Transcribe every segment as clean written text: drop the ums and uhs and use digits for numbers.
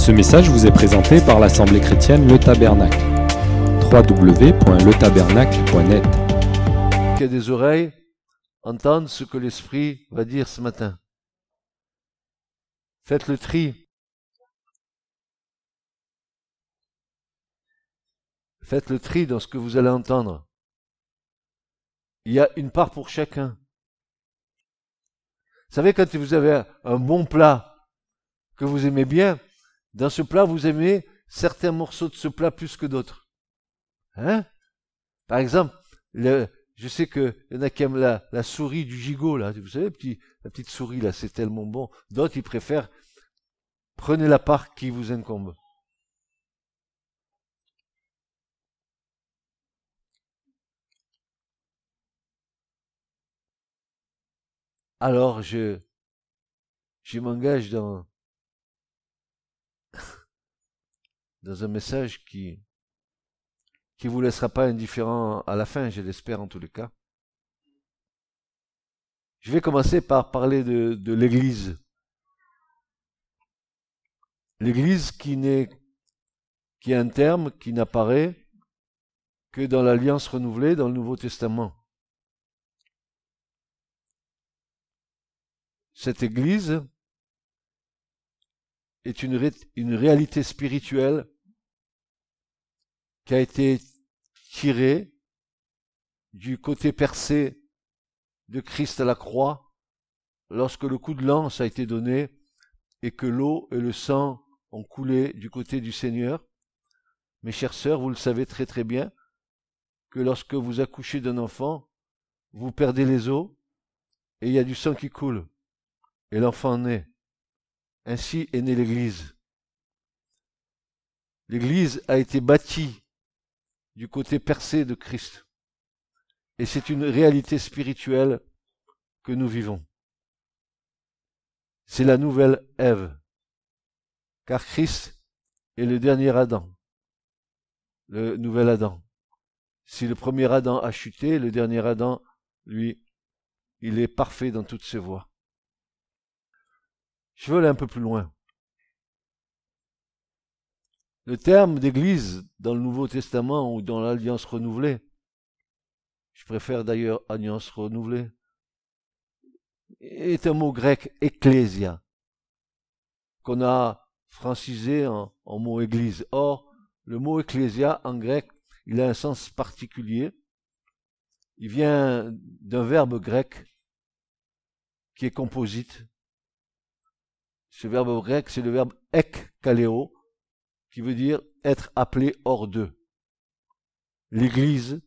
Ce message vous est présenté par l'Assemblée chrétienne Le Tabernacle. www.letabernacle.net. Qui a des oreilles, entendre ce que l'Esprit va dire ce matin. Faites le tri. Faites le tri dans ce que vous allez entendre. Il y a une part pour chacun. Vous savez, quand vous avez un bon plat que vous aimez bien, dans ce plat, vous aimez certains morceaux de ce plat plus que d'autres. Hein? Par exemple, je sais qu'il y en a qui aiment la souris du gigot, là. Vous savez, la petite souris, là, c'est tellement bon. D'autres, ils préfèrent, prenez la part qui vous incombe. Alors, je m'engage dans un message qui vous laissera pas indifférent à la fin, je l'espère en tous les cas. Je vais commencer par parler de l'Église. L'Église qui est un terme qui n'apparaît que dans l'Alliance renouvelée dans le Nouveau Testament. Cette Église est une réalité spirituelle qui a été tirée du côté percé de Christ à la croix lorsque le coup de lance a été donné et que l'eau et le sang ont coulé du côté du Seigneur. Mes chères sœurs, vous le savez très très bien que lorsque vous accouchez d'un enfant, vous perdez les os et il y a du sang qui coule. Et l'enfant naît. Ainsi est née l'Église. L'Église a été bâtie du côté percé de Christ. Et c'est une réalité spirituelle que nous vivons. C'est la nouvelle Ève. Car Christ est le dernier Adam. Le nouvel Adam. Si le premier Adam a chuté, le dernier Adam, lui, il est parfait dans toutes ses voies. Je veux aller un peu plus loin. Le terme d'église dans le Nouveau Testament ou dans l'Alliance renouvelée, je préfère d'ailleurs Alliance renouvelée, est un mot grec ecclésia, qu'on a francisé en mot église. Or, le mot ecclésia en grec, il a un sens particulier. Il vient d'un verbe grec qui est composite. Ce verbe grec, c'est le verbe ekkaleo, qui veut dire être appelé hors d'eux. L'Église,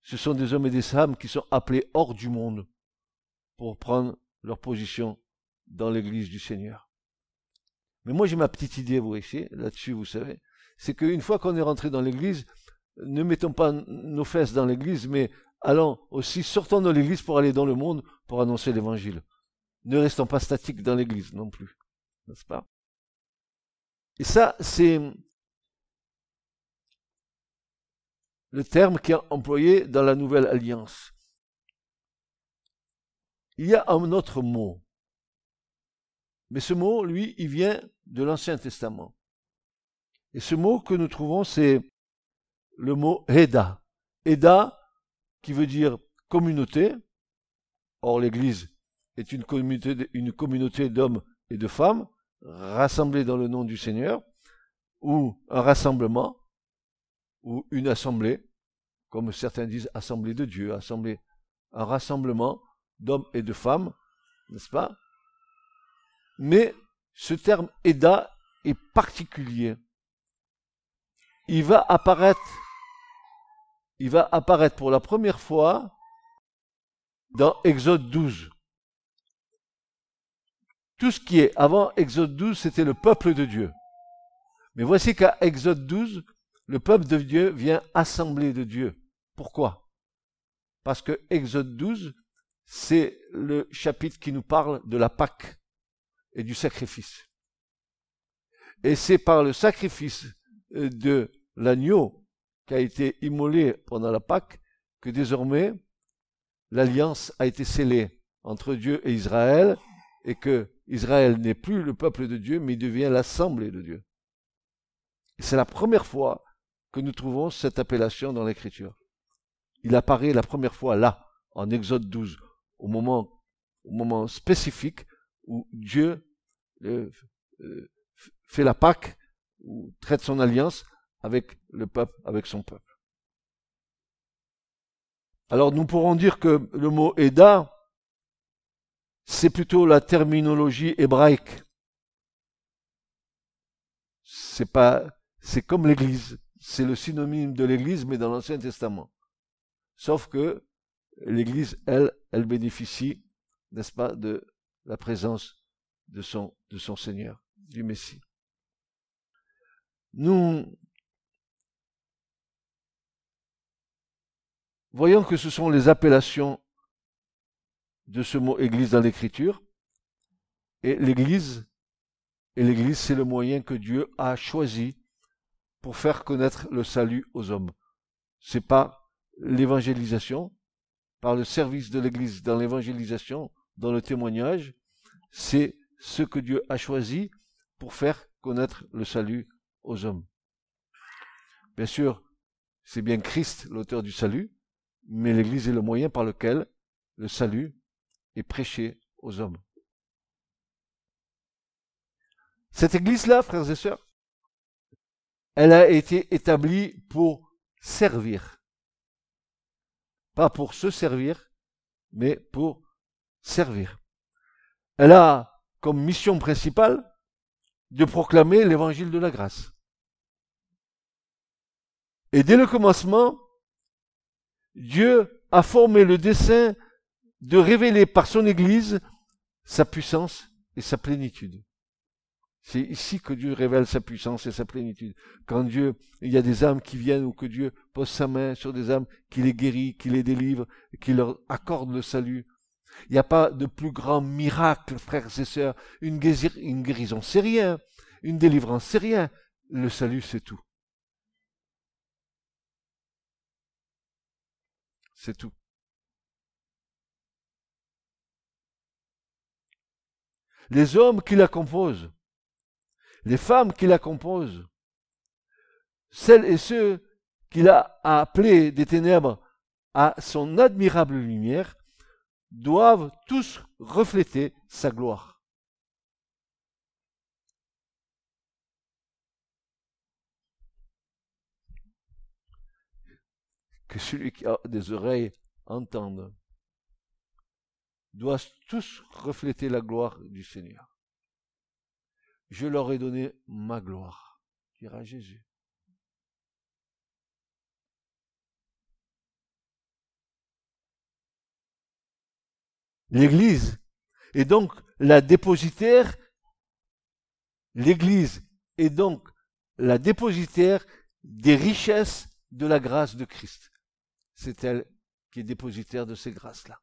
ce sont des hommes et des femmes qui sont appelés hors du monde pour prendre leur position dans l'Église du Seigneur. Mais moi j'ai ma petite idée, vous voyez, là-dessus, vous savez, c'est qu'une fois qu'on est rentré dans l'Église, ne mettons pas nos fesses dans l'Église, mais allons aussi, sortons de l'Église pour aller dans le monde pour annoncer l'Évangile. Ne restons pas statiques dans l'Église non plus. N'est-ce pas? Et ça, c'est le terme qui est employé dans la Nouvelle Alliance. Il y a un autre mot. Mais ce mot, lui, il vient de l'Ancien Testament. Et ce mot que nous trouvons, c'est le mot Eda. Eda, qui veut dire communauté. Or, l'Église est une communauté d'hommes et de femmes rassemblés dans le nom du Seigneur, ou un rassemblement, ou une assemblée, comme certains disent assemblée de Dieu, un rassemblement d'hommes et de femmes, n'est-ce pas? Mais ce terme Eda est particulier. Il va apparaître pour la première fois dans Exode 12. Tout ce qui est avant Exode 12, c'était le peuple de Dieu. Mais voici qu'à Exode 12, le peuple de Dieu vient assembler de Dieu. Pourquoi? Parce que Exode 12, c'est le chapitre qui nous parle de la Pâque et du sacrifice. Et c'est par le sacrifice de l'agneau qui a été immolé pendant la Pâque que désormais l'alliance a été scellée entre Dieu et Israël, et que Israël n'est plus le peuple de Dieu, mais il devient l'assemblée de Dieu. C'est la première fois que nous trouvons cette appellation dans l'Écriture. Il apparaît la première fois là, en Exode 12, au moment spécifique où Dieu fait la Pâque, ou traite son alliance avec le peuple, avec son peuple. Alors nous pourrons dire que le mot Eda, c'est plutôt la terminologie hébraïque. C'est comme l'Église. C'est le synonyme de l'Église, mais dans l'Ancien Testament. Sauf que l'Église, elle bénéficie, n'est-ce pas, de la présence de son Seigneur, du Messie. Nous voyons que ce sont les appellations de ce mot Église dans l'Écriture. Et l'Église, c'est le moyen que Dieu a choisi pour faire connaître le salut aux hommes. C'est pas l'évangélisation, par le service de l'Église dans l'évangélisation, dans le témoignage, c'est ce que Dieu a choisi pour faire connaître le salut aux hommes. Bien sûr, c'est bien Christ l'auteur du salut, mais l'Église est le moyen par lequel le salut est prêché aux hommes. Cette Église-là, frères et sœurs, elle a été établie pour servir. Pas pour se servir, mais pour servir. Elle a comme mission principale de proclamer l'évangile de la grâce. Et dès le commencement, Dieu a formé le dessein de révéler par son Église sa puissance et sa plénitude. C'est ici que Dieu révèle sa puissance et sa plénitude. Quand il y a des âmes qui viennent ou que Dieu pose sa main sur des âmes, qui les guérit, qui les délivre, qui leur accorde le salut. Il n'y a pas de plus grand miracle, frères et sœurs. Une guérison, c'est rien. Une délivrance, c'est rien. Le salut, c'est tout. C'est tout. Les hommes qui la composent, les femmes qui la composent, celles et ceux qu'il a appelés des ténèbres à son admirable lumière, doivent tous refléter sa gloire. Que celui qui a des oreilles entende, doivent tous refléter la gloire du Seigneur. Je leur ai donné ma gloire, dira Jésus. L'Église est donc la dépositaire, l'Église est donc la dépositaire des richesses de la grâce de Christ. C'est elle qui est dépositaire de ces grâces-là.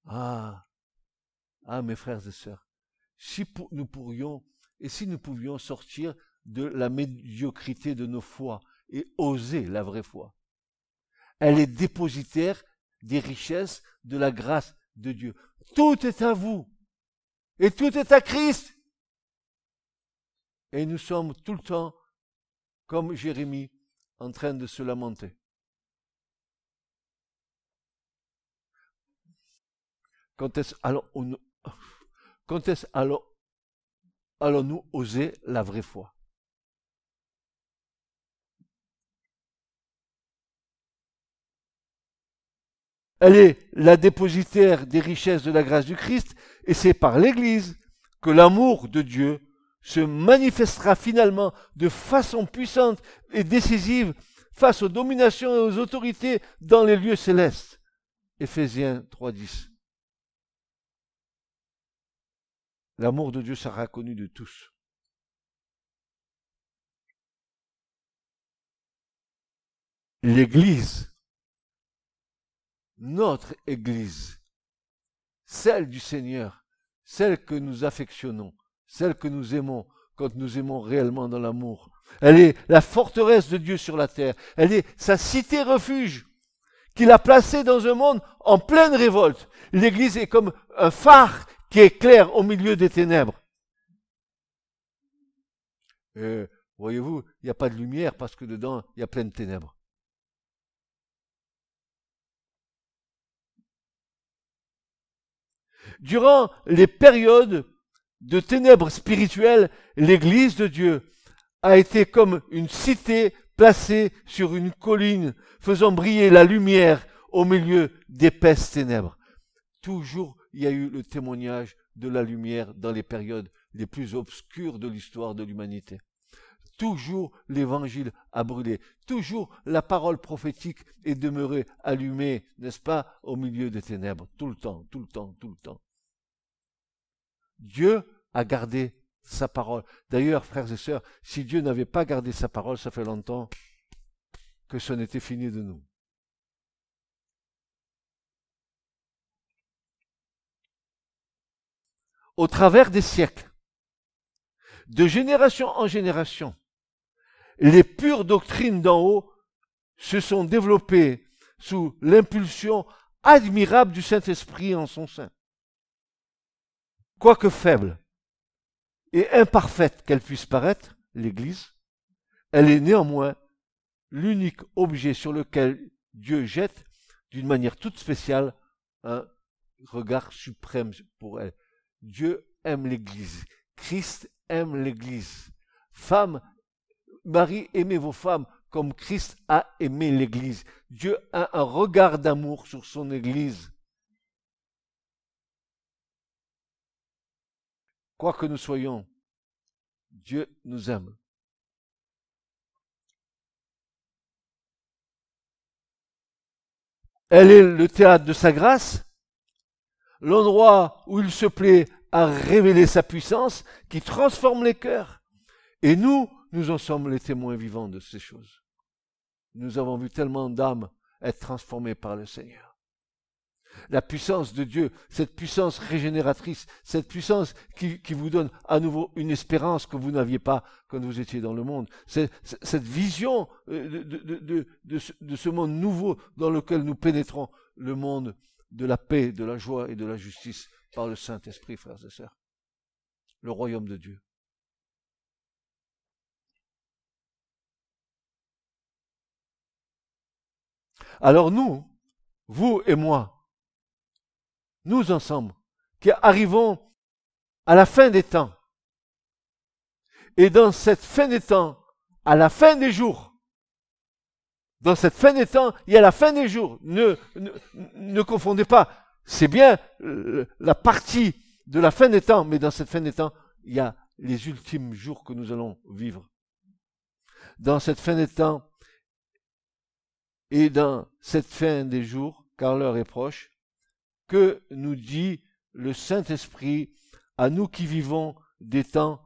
Ah, mes frères et sœurs, si nous pouvions sortir de la médiocrité de nos foi et oser la vraie foi. Elle est dépositaire des richesses de la grâce de Dieu. Tout est à vous et tout est à Christ. Et nous sommes tout le temps, comme Jérémie, en train de se lamenter. Quand est-ce allons-nous oser la vraie foi? Elle est la dépositaire des richesses de la grâce du Christ, et c'est par l'Église que l'amour de Dieu se manifestera finalement de façon puissante et décisive face aux dominations et aux autorités dans les lieux célestes. Éphésiens 3:10. L'amour de Dieu sera connu de tous. L'Église, notre Église, celle du Seigneur, celle que nous affectionnons, celle que nous aimons quand nous aimons réellement dans l'amour. Elle est la forteresse de Dieu sur la terre. Elle est sa cité refuge qu'il a placée dans un monde en pleine révolte. L'Église est comme un phare qui éclaire au milieu des ténèbres. Voyez-vous, il n'y a pas de lumière parce que dedans, il y a plein de ténèbres. Durant les périodes de ténèbres spirituelles, l'Église de Dieu a été comme une cité placée sur une colline, faisant briller la lumière au milieu d'épaisses ténèbres. Toujours, il y a eu le témoignage de la lumière dans les périodes les plus obscures de l'histoire de l'humanité. Toujours l'évangile a brûlé. Toujours la parole prophétique est demeurée allumée, n'est-ce pas, au milieu des ténèbres. Tout le temps, tout le temps, tout le temps. Dieu a gardé sa parole. D'ailleurs, frères et sœurs, si Dieu n'avait pas gardé sa parole, ça fait longtemps que ce n'était fini de nous. Au travers des siècles, de génération en génération, les pures doctrines d'en haut se sont développées sous l'impulsion admirable du Saint-Esprit en son sein. Quoique faible et imparfaite qu'elle puisse paraître, l'Église, elle est néanmoins l'unique objet sur lequel Dieu jette, d'une manière toute spéciale, un regard suprême pour elle. Dieu aime l'Église. Christ aime l'Église. Femmes, Marie, aimez vos femmes comme Christ a aimé l'Église. Dieu a un regard d'amour sur son Église. Quoi que nous soyons, Dieu nous aime. Elle est le théâtre de sa grâce, l'endroit où il se plaît à révéler sa puissance qui transforme les cœurs. Et nous en sommes les témoins vivants de ces choses. Nous avons vu tellement d'âmes être transformées par le Seigneur. La puissance de Dieu, cette puissance régénératrice, cette puissance qui vous donne à nouveau une espérance que vous n'aviez pas quand vous étiez dans le monde, cette vision de ce monde nouveau dans lequel nous pénétrons, le monde de la paix, de la joie et de la justice par le Saint-Esprit, frères et sœurs. Le royaume de Dieu. Alors nous, vous et moi, nous ensemble, qui arrivons à la fin des temps, et dans cette fin des temps, à la fin des jours, dans cette fin des temps, il y a la fin des jours. Ne confondez pas. C'est bien la partie de la fin des temps, mais dans cette fin des temps, il y a les ultimes jours que nous allons vivre. Dans cette fin des temps et dans cette fin des jours, car l'heure est proche, que nous dit le Saint-Esprit à nous qui vivons des temps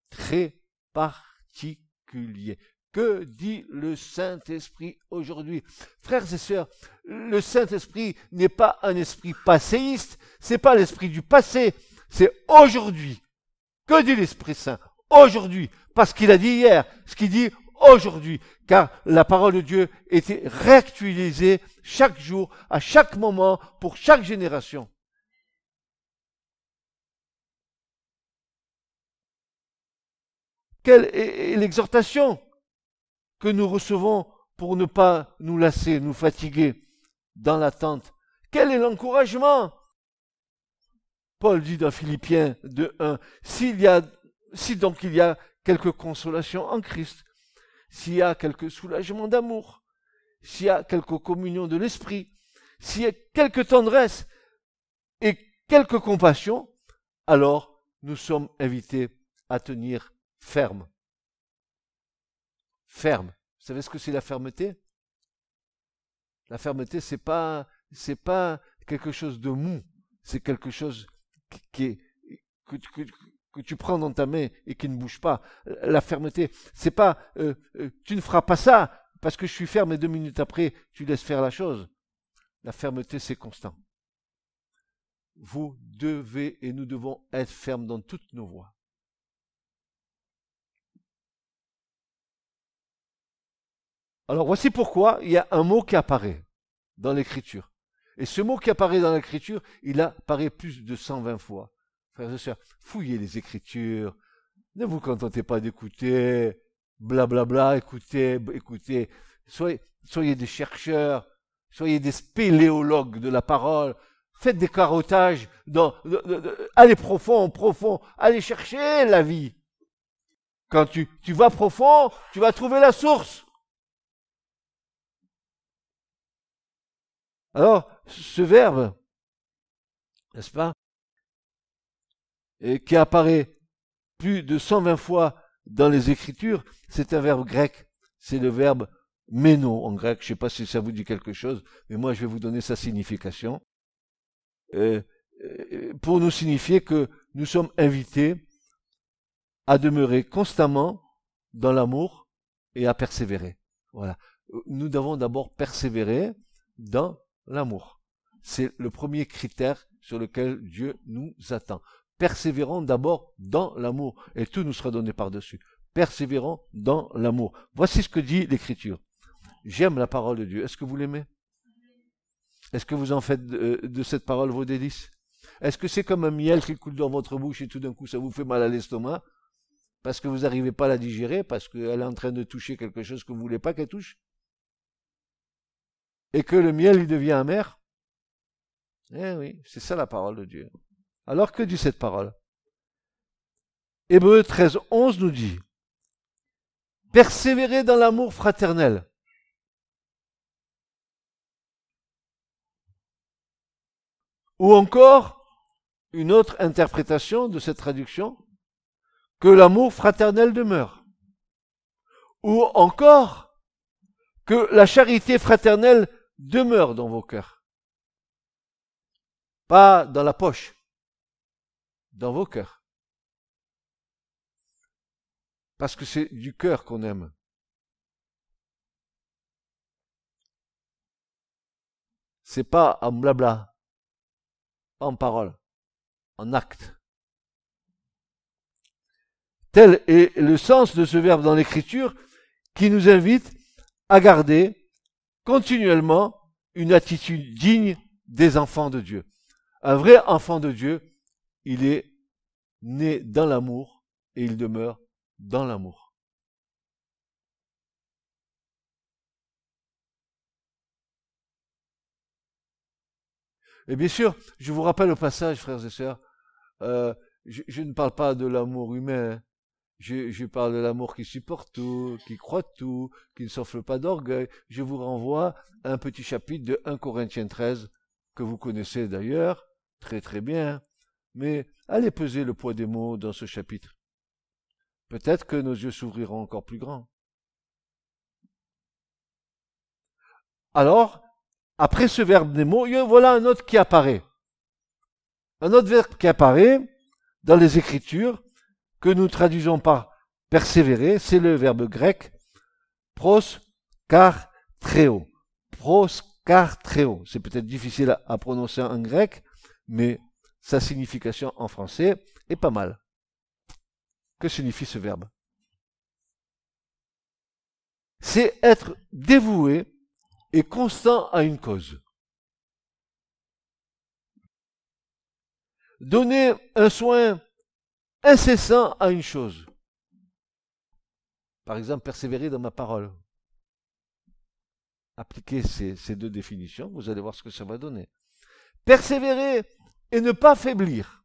très particuliers. Que dit le Saint-Esprit aujourd'hui? Frères et sœurs, le Saint-Esprit n'est pas un esprit passéiste, c'est pas l'esprit du passé, c'est aujourd'hui. Que dit l'Esprit Saint? Aujourd'hui, parce qu'il a dit hier, ce qu'il dit aujourd'hui, car la parole de Dieu était réactualisée chaque jour, à chaque moment, pour chaque génération. Quelle est l'exhortation que nous recevons pour ne pas nous lasser, nous fatiguer dans l'attente? Quel est l'encouragement? Paul dit dans Philippiens 2:1, si donc il y a quelque consolation en Christ, s'il y a quelque soulagement d'amour, s'il y a quelque communion de l'esprit, s'il y a quelque tendresse et quelque compassion, alors nous sommes invités à tenir ferme. Ferme. Vous savez ce que c'est la fermeté? La fermeté, c'est pas quelque chose de mou, c'est quelque chose que tu prends dans ta main et qui ne bouge pas. La fermeté, c'est pas tu ne feras pas ça parce que je suis ferme et 2 minutes après tu laisses faire la chose. La fermeté, c'est constant. Vous devez et nous devons être fermes dans toutes nos voies. Alors voici pourquoi il y a un mot qui apparaît dans l'Écriture. Et ce mot qui apparaît dans l'Écriture, il apparaît plus de 120 fois. Frères et sœurs, fouillez les Écritures. Ne vous contentez pas d'écouter blablabla, écoutez, soyez des chercheurs, soyez des spéléologues de la parole, faites des carottages, allez profond, allez chercher la vie. Quand tu vas profond, tu vas trouver la source. Alors, ce verbe, n'est-ce pas, et qui apparaît plus de 120 fois dans les Écritures, c'est un verbe grec. C'est le verbe méno en grec. Je ne sais pas si ça vous dit quelque chose, mais moi je vais vous donner sa signification. Pour nous signifier que nous sommes invités à demeurer constamment dans l'amour et à persévérer. Voilà. Nous devons d'abord persévérer dans l'amour. C'est le premier critère sur lequel Dieu nous attend. Persévérons d'abord dans l'amour et tout nous sera donné par-dessus. Persévérons dans l'amour. Voici ce que dit l'Écriture. J'aime la parole de Dieu. Est-ce que vous l'aimez? Est-ce que vous en faites de cette parole vos délices? Est-ce que c'est comme un miel qui coule dans votre bouche et tout d'un coup ça vous fait mal à l'estomac parce que vous n'arrivez pas à la digérer, parce qu'elle est en train de toucher quelque chose que vous ne voulez pas qu'elle touche? Et que le miel il devient amer? Eh oui, c'est ça la parole de Dieu. Alors que dit cette parole? Hébreux 13, 11 nous dit: persévérez dans l'amour fraternel. Ou encore, une autre interprétation de cette traduction, que l'amour fraternel demeure. Ou encore, que la charité fraternelle demeure dans vos cœurs. Pas dans la poche, dans vos cœurs. Parce que c'est du cœur qu'on aime. C'est pas en blabla, en parole, en acte. Tel est le sens de ce verbe dans l'Écriture qui nous invite à garder continuellement une attitude digne des enfants de Dieu. Un vrai enfant de Dieu, il est né dans l'amour et il demeure dans l'amour. Et bien sûr, je vous rappelle au passage, frères et sœurs, je ne parle pas de l'amour humain, je parle de l'amour qui supporte tout, qui croit tout, qui ne s'offre pas d'orgueil. Je vous renvoie à un petit chapitre de 1 Corinthiens 13, que vous connaissez d'ailleurs, très très bien, mais allez peser le poids des mots dans ce chapitre. Peut-être que nos yeux s'ouvriront encore plus grands. Alors, après ce verbe nemo, voilà un autre qui apparaît. Un autre verbe qui apparaît dans les Écritures, que nous traduisons par persévérer, c'est le verbe grec proskartreo. Proskartreo. C'est peut-être difficile à prononcer en grec, mais sa signification en français est pas mal. Que signifie ce verbe? C'est être dévoué et constant à une cause. Donner un soin incessant à une chose. Par exemple, persévérer dans ma parole. Appliquez ces deux définitions, vous allez voir ce que ça va donner. Persévérer et ne pas faiblir.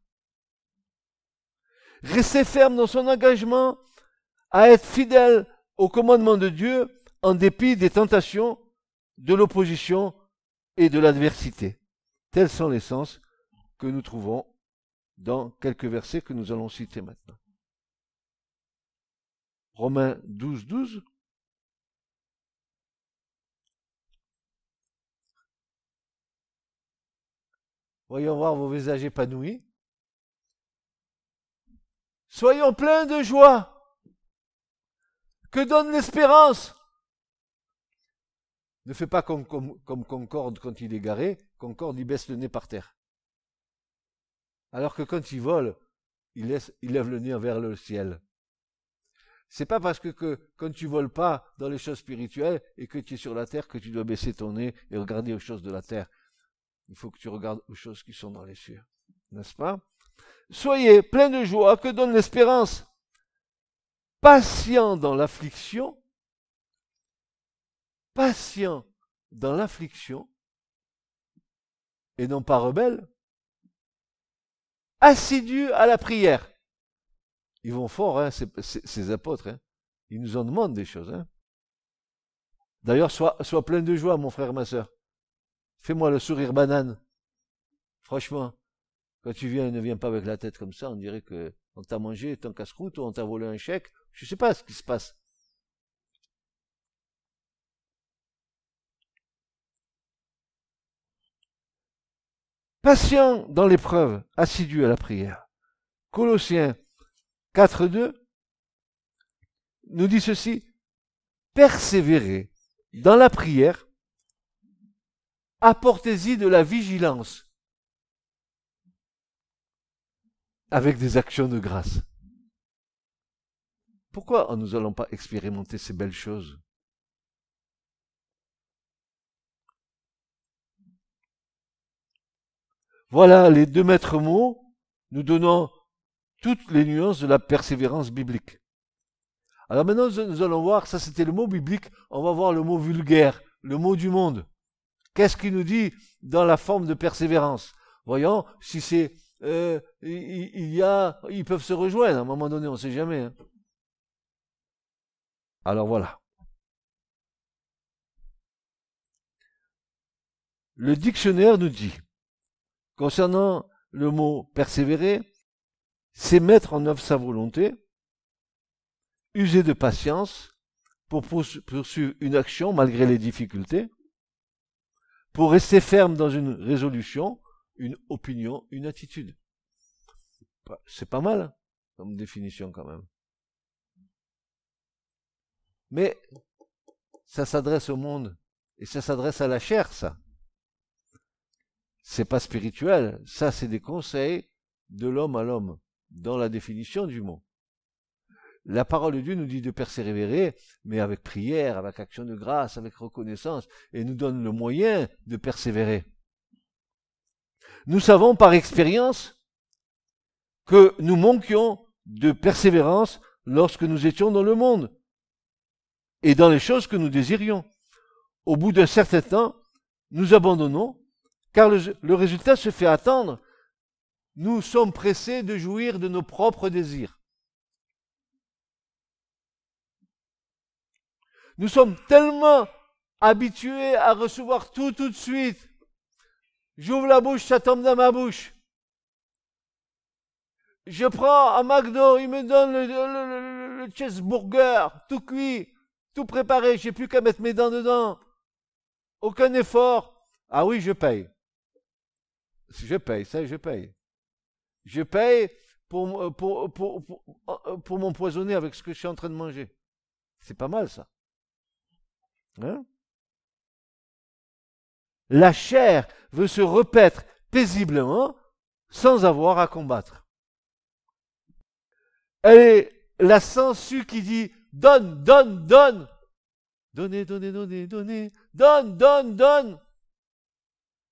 Rester ferme dans son engagement à être fidèle au commandement de Dieu en dépit des tentations, de l'opposition et de l'adversité. Tels sont les sens que nous trouvons dans quelques versets que nous allons citer maintenant. Romains 12, 12. Voyons voir vos visages épanouis. Soyons pleins de joie. Que donne l'espérance? Ne fais pas comme Concorde quand il est garé. Concorde, il baisse le nez par terre. Alors que quand il vole, il lève le nez vers le ciel. C'est pas parce que quand tu voles pas dans les choses spirituelles et que tu es sur la terre que tu dois baisser ton nez et regarder aux choses de la terre. Il faut que tu regardes aux choses qui sont dans les cieux. N'est-ce pas? Soyez pleins de joie, que donne l'espérance? patient dans l'affliction, et non pas rebelle, assidu à la prière. Ils vont fort, hein, ces apôtres. Hein. Ils nous en demandent des choses. Hein. D'ailleurs, sois plein de joie, mon frère, ma sœur. Fais-moi le sourire banane. Franchement, quand tu viens, ne viens pas avec la tête comme ça, on dirait que on t'a mangé ton casse-croûte ou on t'a volé un chèque. Je sais pas ce qui se passe. Patient dans l'épreuve, assidu à la prière. Colossiens 4.2 nous dit ceci. Persévérez dans la prière, apportez-y de la vigilance avec des actions de grâce. Pourquoi nous allons pas expérimenter ces belles choses? Voilà les 2 maîtres mots, nous donnant toutes les nuances de la persévérance biblique. Alors maintenant, nous allons voir, ça c'était le mot biblique, on va voir le mot vulgaire, le mot du monde. Qu'est-ce qu'il nous dit dans la forme de persévérance? Voyons si c'est... ils peuvent se rejoindre à un moment donné, on ne sait jamais. Hein. Alors voilà. Le dictionnaire nous dit, concernant le mot persévérer, c'est mettre en œuvre sa volonté, user de patience pour poursuivre une action malgré les difficultés, pour rester ferme dans une résolution, une opinion, une attitude. C'est pas mal hein, comme définition quand même. Mais ça s'adresse au monde et ça s'adresse à la chair, ça. C'est pas spirituel, ça c'est des conseils de l'homme à l'homme, dans la définition du mot. La parole de Dieu nous dit de persévérer, mais avec prière, avec action de grâce, avec reconnaissance, et nous donne le moyen de persévérer. Nous savons par expérience que nous manquions de persévérance lorsque nous étions dans le monde et dans les choses que nous désirions. Au bout d'un certain temps, nous abandonnons, car le résultat se fait attendre. Nous sommes pressés de jouir de nos propres désirs. Nous sommes tellement habitués à recevoir tout de suite. J'ouvre la bouche, ça tombe dans ma bouche. Je prends un McDo, il me donne le cheeseburger, tout cuit, tout préparé, j'ai plus qu'à mettre mes dents dedans. Aucun effort. Ah oui, je paye. Je paye, ça je paye. Je paye pour m'empoisonner avec ce que je suis en train de manger. C'est pas mal ça. Hein? La chair veut se repaître paisiblement sans avoir à combattre. Elle est la sangsue qui dit donne, donne, donne. Donnez, donnez, donnez, donnez. Donne, donne, donne.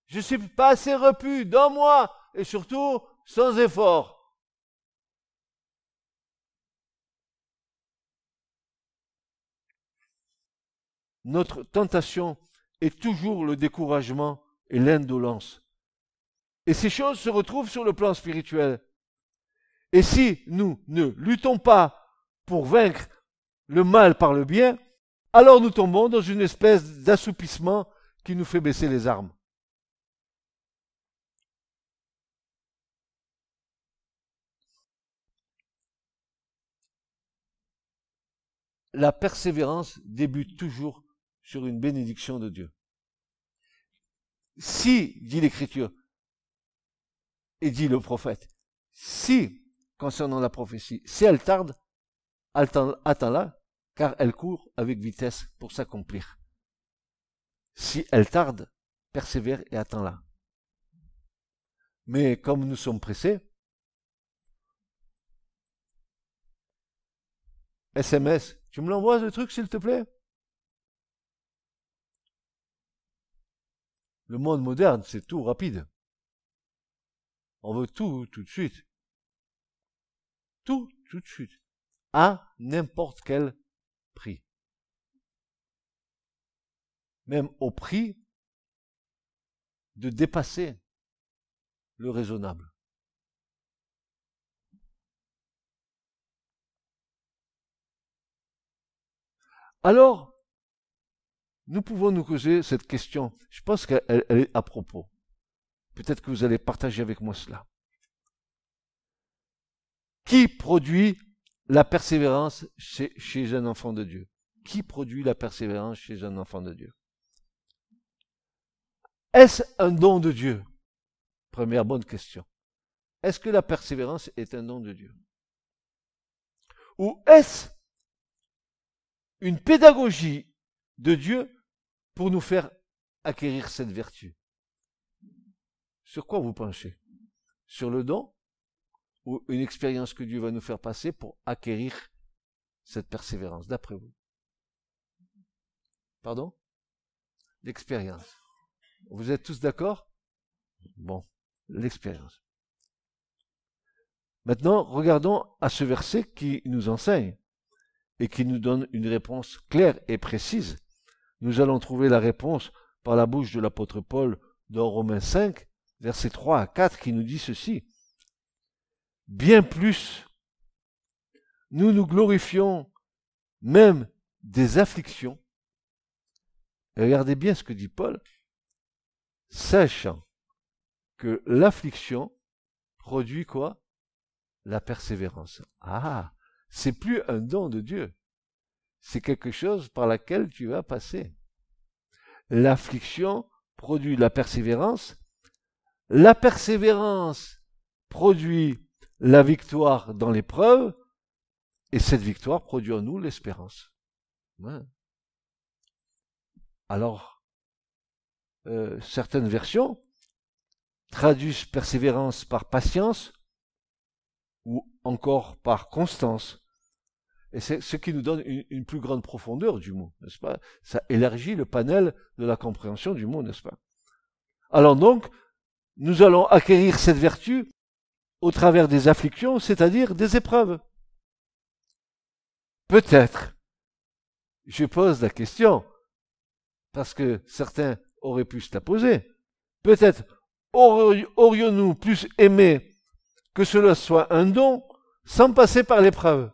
Je suis pas assez repu, donne-moi. Et surtout, sans effort. Notre tentation est toujours le découragement et l'indolence. Et ces choses se retrouvent sur le plan spirituel. Et si nous ne luttons pas pour vaincre le mal par le bien, alors nous tombons dans une espèce d'assoupissement qui nous fait baisser les armes. La persévérance débute toujours sur une bénédiction de Dieu. Si, dit l'Écriture, et dit le prophète, si, concernant la prophétie, si elle tarde, attends-la, car elle court avec vitesse pour s'accomplir. Si elle tarde, persévère et attends-la. Mais comme nous sommes pressés, SMS, tu me l'envoies le truc s'il te plaît? Le monde moderne, c'est tout rapide. On veut tout de suite. Tout de suite. à n'importe quel prix. Même au prix de dépasser le raisonnable. Alors, nous pouvons nous poser cette question. Je pense qu'elle est à propos. Peut-être que vous allez partager avec moi cela. Qui produit la persévérance chez un enfant de Dieu? Qui produit la persévérance chez un enfant de Dieu? Est-ce un don de Dieu? Première bonne question. Est-ce que la persévérance est un don de Dieu? Ou est-ce une pédagogie de Dieu pour nous faire acquérir cette vertu? Sur quoi vous penchez? Sur le don ou une expérience que Dieu va nous faire passer pour acquérir cette persévérance, d'après vous? Pardon? L'expérience. Vous êtes tous d'accord? Bon, l'expérience. Maintenant, regardons à ce verset qui nous enseigne et qui nous donne une réponse claire et précise. Nous allons trouver la réponse par la bouche de l'apôtre Paul dans Romains 5, versets 3 à 4, qui nous dit ceci. Bien plus, nous nous glorifions même des afflictions. Et regardez bien ce que dit Paul. Sachant que l'affliction produit quoi? La persévérance. Ah, c'est plus un don de Dieu. C'est quelque chose par laquelle tu vas passer. L'affliction produit la persévérance. La persévérance produit la victoire dans l'épreuve. Et cette victoire produit en nous l'espérance. Ouais. Alors, certaines versions traduisent persévérance par patience ou encore par constance. Et c'est ce qui nous donne une plus grande profondeur du mot, n'est-ce pas? Ça élargit le panel de la compréhension du mot, n'est-ce pas? Alors donc, nous allons acquérir cette vertu au travers des afflictions, c'est-à-dire des épreuves. Peut-être, je pose la question, parce que certains auraient pu se la poser, peut-être aurions-nous plus aimé que cela soit un don sans passer par l'épreuve?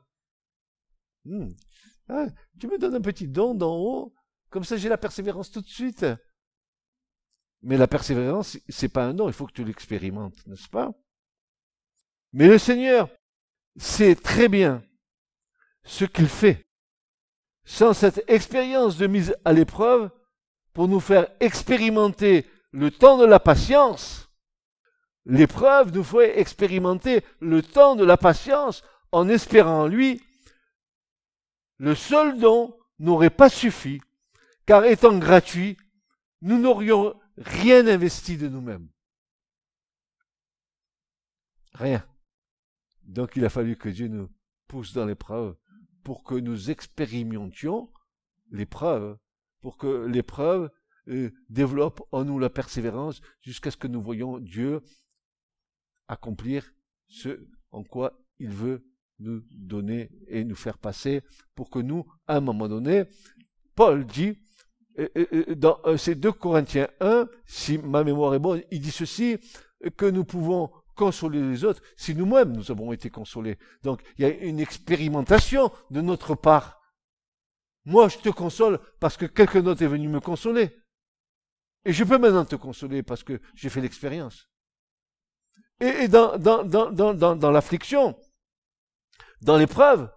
Ah, tu me donnes un petit don d'en haut, comme ça j'ai la persévérance tout de suite. Mais la persévérance, c'est pas un don, il faut que tu l'expérimentes, n'est-ce pas? Mais le Seigneur sait très bien ce qu'il fait. Sans cette expérience de mise à l'épreuve, pour nous faire expérimenter le temps de la patience, l'épreuve nous fait expérimenter le temps de la patience en espérant en lui. Le seul don n'aurait pas suffi, car étant gratuit, nous n'aurions rien investi de nous-mêmes. Rien. Donc il a fallu que Dieu nous pousse dans l'épreuve pour que nous expérimentions l'épreuve, pour que l'épreuve développe en nous la persévérance jusqu'à ce que nous voyions Dieu accomplir ce en quoi il veut nous donner et nous faire passer pour que nous, à un moment donné, Paul dit, dans ces 2 Corinthiens 1, si ma mémoire est bonne, il dit ceci, que nous pouvons consoler les autres si nous-mêmes nous avons été consolés. Donc, il y a une expérimentation de notre part. Moi, je te console parce que quelqu'un d'autre est venu me consoler. Et je peux maintenant te consoler parce que j'ai fait l'expérience. Et dans l'affliction, dans l'épreuve,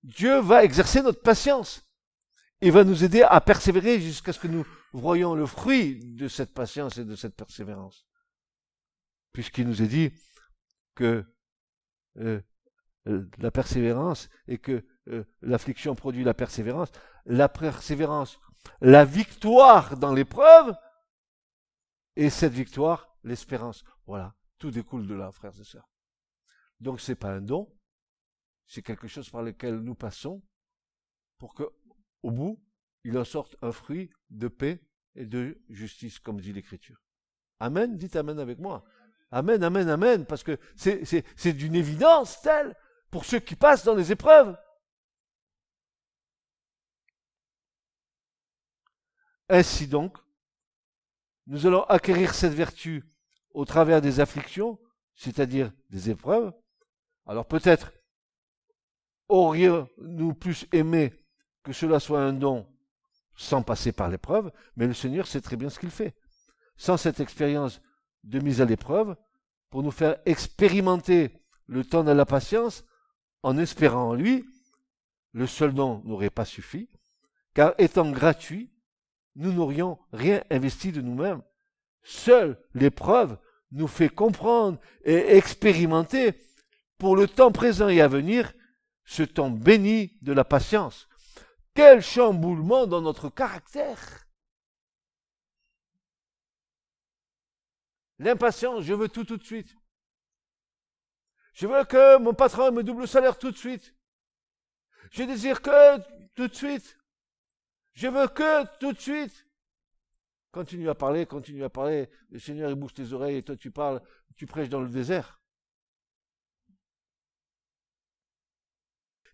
Dieu va exercer notre patience. Il va nous aider à persévérer jusqu'à ce que nous voyions le fruit de cette patience et de cette persévérance. Puisqu'il nous est dit que la persévérance et que l'affliction produit la persévérance, la victoire dans l'épreuve, et cette victoire, l'espérance. Voilà, tout découle de là, frères et sœurs. Donc c'est pas un don, c'est quelque chose par lequel nous passons pour que, au bout, il en sorte un fruit de paix et de justice, comme dit l'Écriture. Amen, dites amen avec moi. Amen, amen, amen, parce que c'est d'une évidence telle pour ceux qui passent dans les épreuves. Ainsi donc, nous allons acquérir cette vertu au travers des afflictions, c'est-à-dire des épreuves. Alors peut-être aurions-nous plus aimé que cela soit un don sans passer par l'épreuve, mais le Seigneur sait très bien ce qu'il fait. Sans cette expérience de mise à l'épreuve, pour nous faire expérimenter le temps de la patience, en espérant en lui, le seul don n'aurait pas suffi, car étant gratuit, nous n'aurions rien investi de nous-mêmes. Seule l'épreuve nous fait comprendre et expérimenter pour le temps présent et à venir ce temps béni de la patience. Quel chamboulement dans notre caractère! L'impatience, je veux tout de suite. Je veux que mon patron me double le salaire tout de suite. Je désire que tout de suite. Je veux que tout de suite. Continue à parler. Le Seigneur il bouge tes oreilles et toi tu parles, tu prêches dans le désert.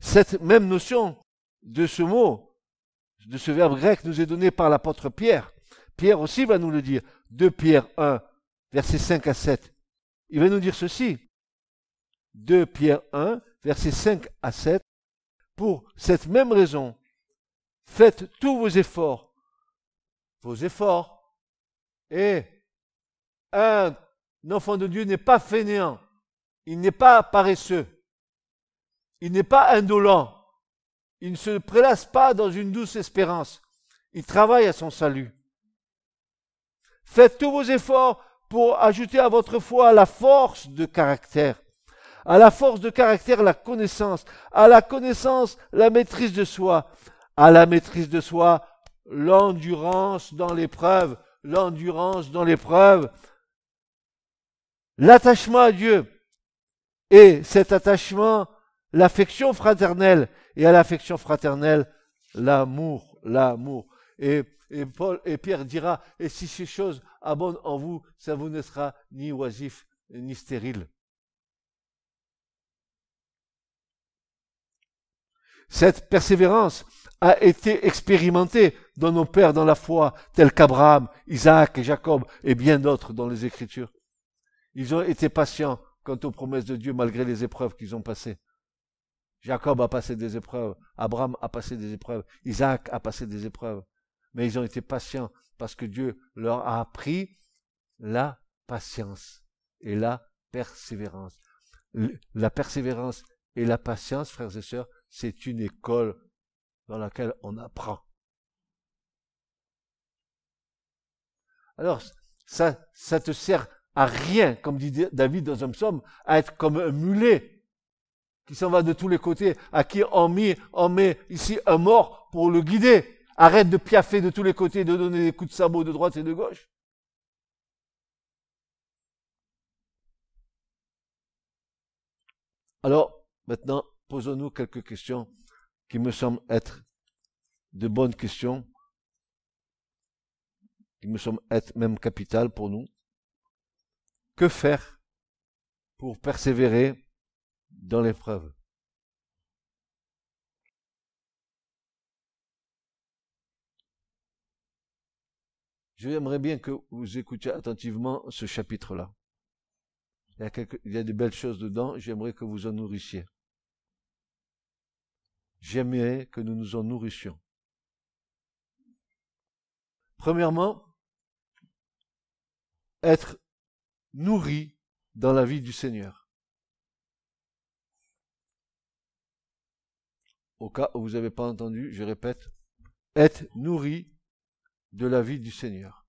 Cette même notion de ce mot, de ce verbe grec nous est donnée par l'apôtre Pierre. Pierre aussi va nous le dire. 2 Pierre 1, versets 5 à 7. Il va nous dire ceci. 2 Pierre 1, versets 5 à 7. Pour cette même raison, faites tous vos efforts. Et un enfant de Dieu n'est pas fainéant. Il n'est pas paresseux. Il n'est pas indolent. Il ne se prélasse pas dans une douce espérance. Il travaille à son salut. Faites tous vos efforts pour ajouter à votre foi la force de caractère. À la force de caractère, la connaissance. À la connaissance, la maîtrise de soi. À la maîtrise de soi, l'endurance dans l'épreuve. L'endurance dans l'épreuve. L'attachement à Dieu. Et cet attachement, l'affection fraternelle. Et à l'affection fraternelle, l'amour. Et Pierre dira, et si ces choses abondent en vous, ça vous ne sera ni oisif, ni stérile. Cette persévérance a été expérimentée dans nos pères dans la foi, tels qu'Abraham, Isaac et Jacob, et bien d'autres dans les Écritures. Ils ont été patients quant aux promesses de Dieu malgré les épreuves qu'ils ont passées. Jacob a passé des épreuves, Abraham a passé des épreuves, Isaac a passé des épreuves. Mais ils ont été patients parce que Dieu leur a appris la patience et la persévérance. La persévérance et la patience, frères et sœurs, c'est une école dans laquelle on apprend. Alors, ça te sert à rien, comme dit David dans un psaume, à être comme un mulet qui s'en va de tous les côtés, à qui on met ici un mort pour le guider. Arrête de piaffer de tous les côtés, de donner des coups de sabot de droite et de gauche. Alors, maintenant, posons-nous quelques questions qui me semblent être de bonnes questions, qui me semblent être même capitales pour nous. Que faire pour persévérer dans l'épreuve? J'aimerais bien que vous écoutiez attentivement ce chapitre-là. Il y a de belles choses dedans, j'aimerais que vous en nourrissiez. J'aimerais que nous nous en nourrissions. Premièrement, être nourri dans la vie du Seigneur. Au cas où vous n'avez pas entendu, je répète, être nourri de la vie du Seigneur.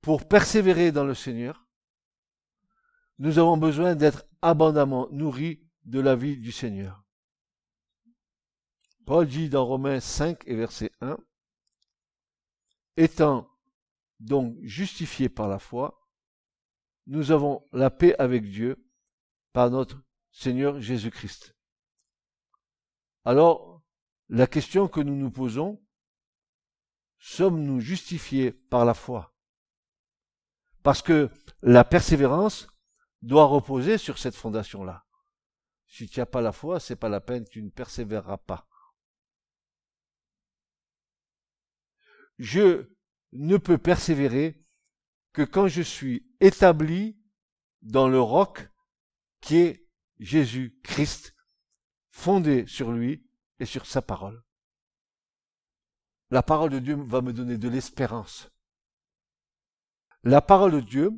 Pour persévérer dans le Seigneur, nous avons besoin d'être abondamment nourris de la vie du Seigneur. Paul dit dans Romains 5 et verset 1, étant donc justifiés par la foi, nous avons la paix avec Dieu par notre Seigneur Jésus-Christ. Alors, la question que nous nous posons, sommes-nous justifiés par la foi? Parce que la persévérance doit reposer sur cette fondation-là. Si tu n'as pas la foi, c'est pas la peine, tu ne persévéreras pas. Je ne peux persévérer que quand je suis établi dans le roc qui est Jésus-Christ, fondé sur lui et sur sa parole. La parole de Dieu va me donner de l'espérance. La parole de Dieu,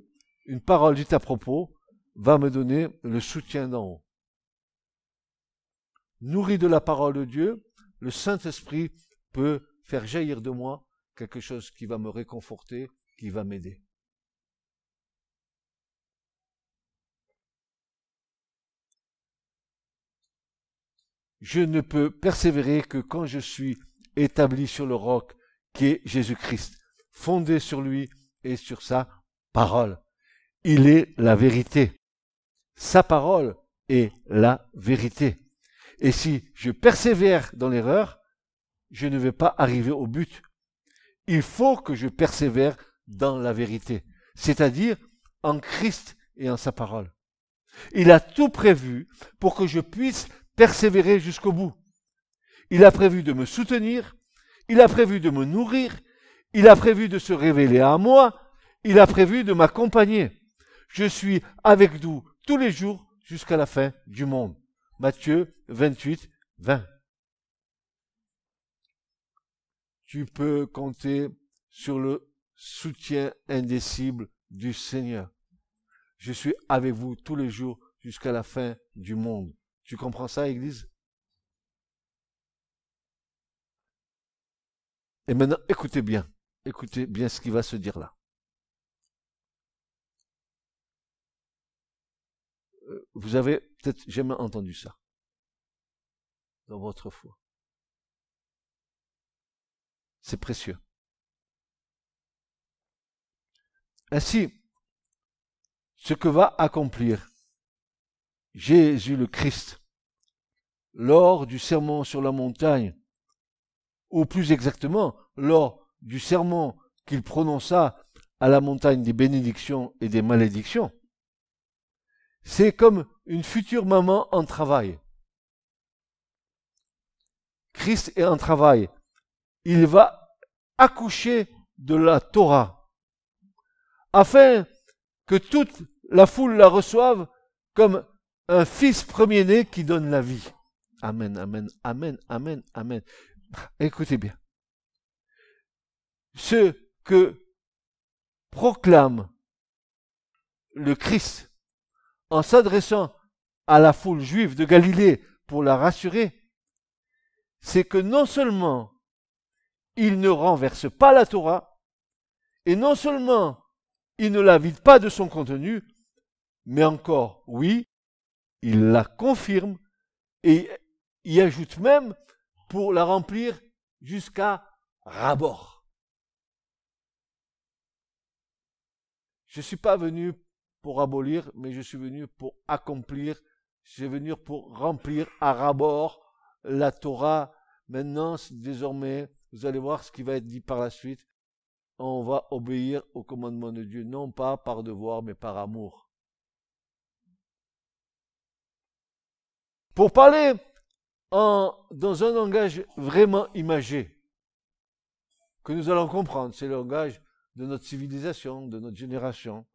une parole dite à propos, va me donner le soutien d'en haut. Nourri de la parole de Dieu, le Saint-Esprit peut faire jaillir de moi quelque chose qui va me réconforter, qui va m'aider. Je ne peux persévérer que quand je suis établi sur le roc qui est Jésus-Christ, fondé sur lui et sur sa parole. Il est la vérité. Sa parole est la vérité. Et si je persévère dans l'erreur, je ne vais pas arriver au but. Il faut que je persévère dans la vérité, c'est-à-dire en Christ et en sa parole. Il a tout prévu pour que je puisse persévérer jusqu'au bout. Il a prévu de me soutenir, il a prévu de me nourrir, il a prévu de se révéler à moi, il a prévu de m'accompagner. Je suis avec vous tous les jours jusqu'à la fin du monde. Matthieu 28, 20. Tu peux compter sur le soutien indicible du Seigneur. Je suis avec vous tous les jours jusqu'à la fin du monde. Tu comprends ça, Église? Et maintenant, écoutez bien ce qui va se dire là. Vous avez peut-être jamais entendu ça dans votre foi. C'est précieux. Ainsi, ce que va accomplir Jésus le Christ lors du sermon sur la montagne, ou plus exactement, lors du sermon qu'il prononça à la montagne des bénédictions et des malédictions, c'est comme une future maman en travail. Christ est en travail. Il va accoucher de la Torah, afin que toute la foule la reçoive comme un fils premier-né qui donne la vie. Amen, amen, amen, amen, amen. Écoutez bien. Ce que proclame le Christ en s'adressant à la foule juive de Galilée pour la rassurer, c'est que non seulement il ne renverse pas la Torah, et non seulement il ne la vide pas de son contenu, mais encore, oui, il la confirme et y ajoute même pour la remplir jusqu'à ras-bord. Je ne suis pas venu pour abolir, mais je suis venu pour accomplir, je suis venu pour remplir à ras-bord la Torah. Maintenant, désormais, vous allez voir ce qui va être dit par la suite. On va obéir au commandement de Dieu, non pas par devoir, mais par amour. Pour parler dans un langage vraiment imagé, que nous allons comprendre, c'est le langage de notre civilisation, de notre génération.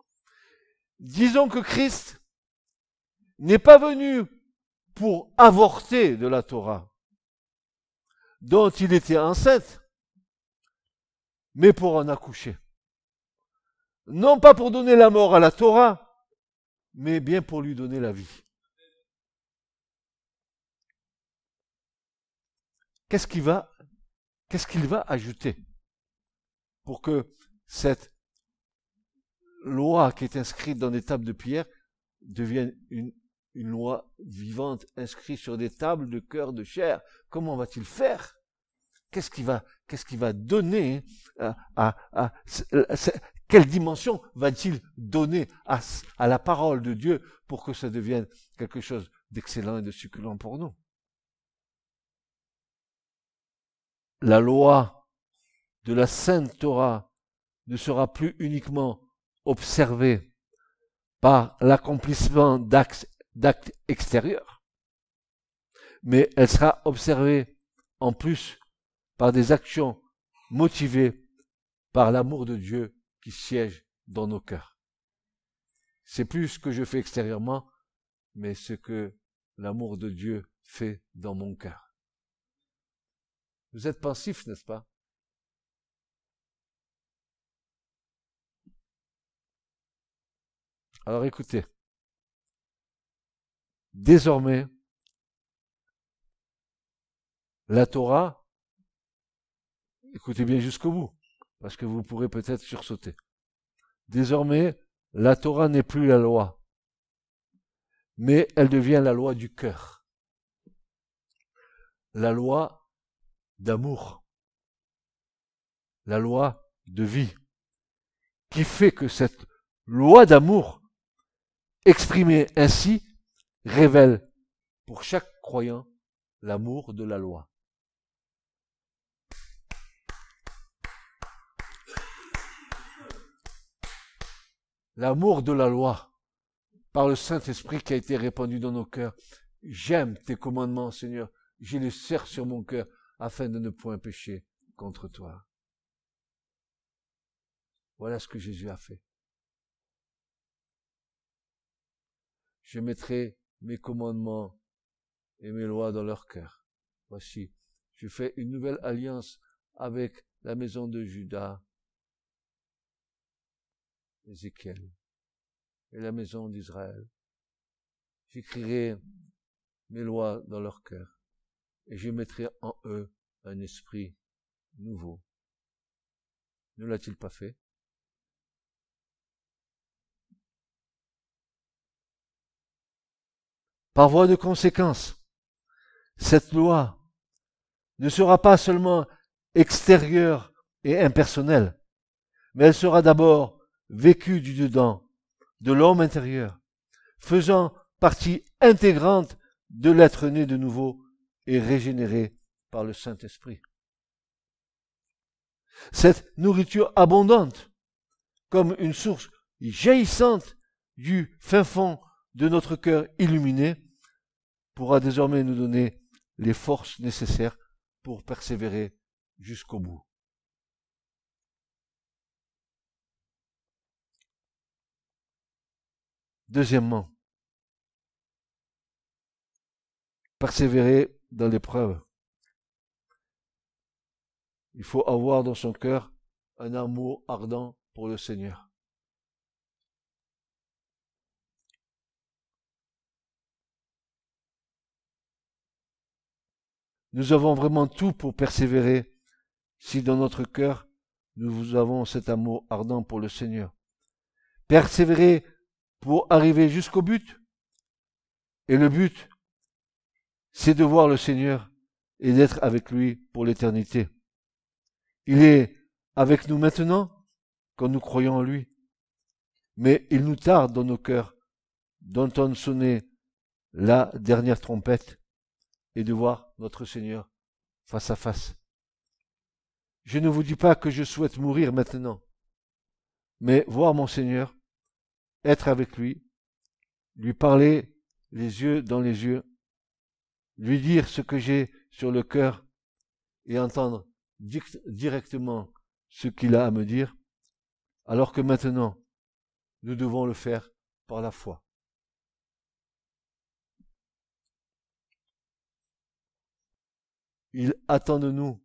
Disons que Christ n'est pas venu pour avorter de la Torah, dont il était enceinte, mais pour en accoucher. Non pas pour donner la mort à la Torah, mais bien pour lui donner la vie. Qu'est-ce qu'il va ajouter pour que cette loi qui est inscrite dans des tables de pierre devienne une loi vivante inscrite sur des tables de cœur de chair? Comment va-t-il faire? Qu'est-ce qu'il va donner quelle dimension va-t-il donner à la parole de Dieu pour que ça devienne quelque chose d'excellent et de succulent pour nous? La loi de la Sainte Torah ne sera plus uniquement observée par l'accomplissement d'actes extérieurs, mais elle sera observée en plus par des actions motivées par l'amour de Dieu qui siège dans nos cœurs. C'est plus ce que je fais extérieurement, mais ce que l'amour de Dieu fait dans mon cœur. Vous êtes pensif, n'est-ce pas? Alors écoutez, désormais, la Torah, écoutez bien jusqu'au bout, parce que vous pourrez peut-être sursauter. Désormais, la Torah n'est plus la loi, mais elle devient la loi du cœur. La loi d'amour. La loi de vie. Qui fait que cette loi d'amour, exprimée ainsi, révèle pour chaque croyant l'amour de la loi. L'amour de la loi, par le Saint-Esprit qui a été répandu dans nos cœurs. J'aime tes commandements, Seigneur. Je les serre sur mon cœur afin de ne point pécher contre toi. Voilà ce que Jésus a fait. Je mettrai mes commandements et mes lois dans leur cœur. Voici, je fais une nouvelle alliance avec la maison de Juda, Ézéchiel, et la maison d'Israël. J'écrirai mes lois dans leur cœur, et je mettrai en eux un esprit nouveau. Ne l'a-t-il pas fait? Par voie de conséquence, cette loi ne sera pas seulement extérieure et impersonnelle, mais elle sera d'abord vécue du dedans, de l'homme intérieur, faisant partie intégrante de l'être né de nouveau et régénéré par le Saint-Esprit. Cette nourriture abondante, comme une source jaillissante du fin fond de notre cœur illuminé, pourra désormais nous donner les forces nécessaires pour persévérer jusqu'au bout. Deuxièmement, persévérer dans l'épreuve. Il faut avoir dans son cœur un amour ardent pour le Seigneur. Nous avons vraiment tout pour persévérer si dans notre cœur nous avons cet amour ardent pour le Seigneur. Persévérer pour arriver jusqu'au but. Et le but, c'est de voir le Seigneur et d'être avec lui pour l'éternité. Il est avec nous maintenant quand nous croyons en lui. Mais il nous tarde dans nos cœurs d'entendre sonner la dernière trompette et de voir notre Seigneur face à face. Je ne vous dis pas que je souhaite mourir maintenant, mais voir mon Seigneur, être avec lui, lui parler les yeux dans les yeux, lui dire ce que j'ai sur le cœur et entendre directement ce qu'il a à me dire, alors que maintenant, nous devons le faire par la foi. Il attend de nous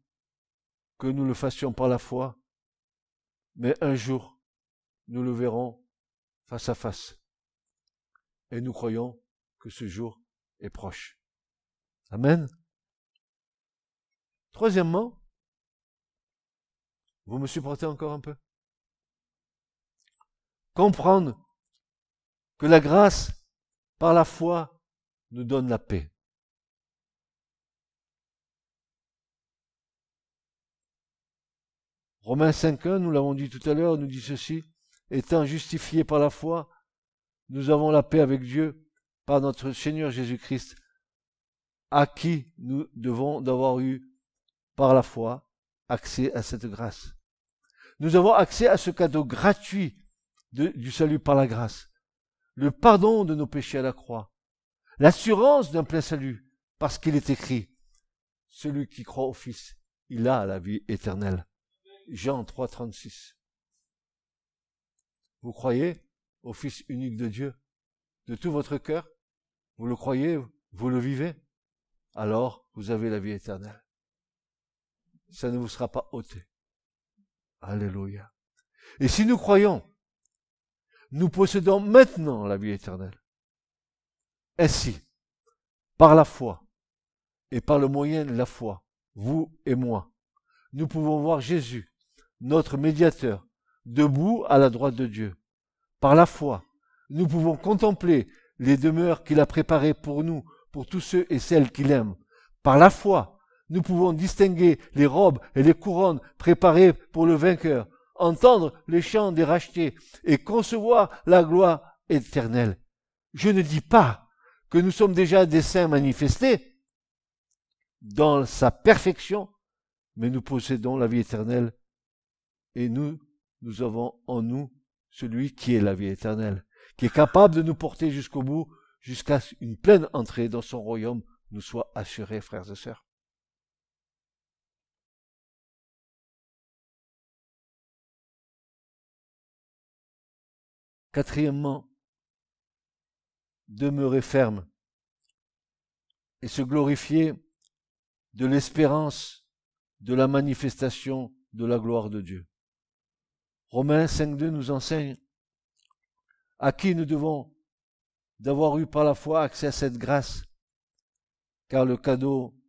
que nous le fassions par la foi, mais un jour, nous le verrons face à face. Et nous croyons que ce jour est proche. Amen. Troisièmement, vous me supportez encore un peu? Comprendre que la grâce, par la foi, nous donne la paix. Romains 5.1, nous l'avons dit tout à l'heure, nous dit ceci: étant justifiés par la foi, nous avons la paix avec Dieu par notre Seigneur Jésus-Christ, à qui nous devons d'avoir eu, par la foi, accès à cette grâce. Nous avons accès à ce cadeau gratuit du salut par la grâce. le pardon de nos péchés à la croix, l'assurance d'un plein salut, parce qu'il est écrit, celui qui croit au Fils, il a la vie éternelle. Jean 3, 36. Vous croyez au Fils unique de Dieu de tout votre cœur? Vous le croyez? Vous le vivez? Alors vous avez la vie éternelle. Ça ne vous sera pas ôté. Alléluia. Et si nous croyons, nous possédons maintenant la vie éternelle. Ainsi, par la foi, et par le moyen de la foi, vous et moi, nous pouvons voir Jésus, notre médiateur, debout à la droite de Dieu. Par la foi, nous pouvons contempler les demeures qu'il a préparées pour nous, pour tous ceux et celles qu'il aime. Par la foi, nous pouvons distinguer les robes et les couronnes préparées pour le vainqueur, entendre les chants des rachetés et concevoir la gloire éternelle. Je ne dis pas que nous sommes déjà des saints manifestés dans sa perfection, mais nous possédons la vie éternelle et nous avons en nous celui qui est la vie éternelle, qui est capable de nous porter jusqu'au bout, jusqu'à une pleine entrée dans son royaume nous soit assurée, frères et sœurs. Quatrièmement, demeurer ferme et se glorifier de l'espérance de la manifestation de la gloire de Dieu. Romains 5.2 nous enseigne à qui nous devons d'avoir eu par la foi accès à cette grâce, car le cadeau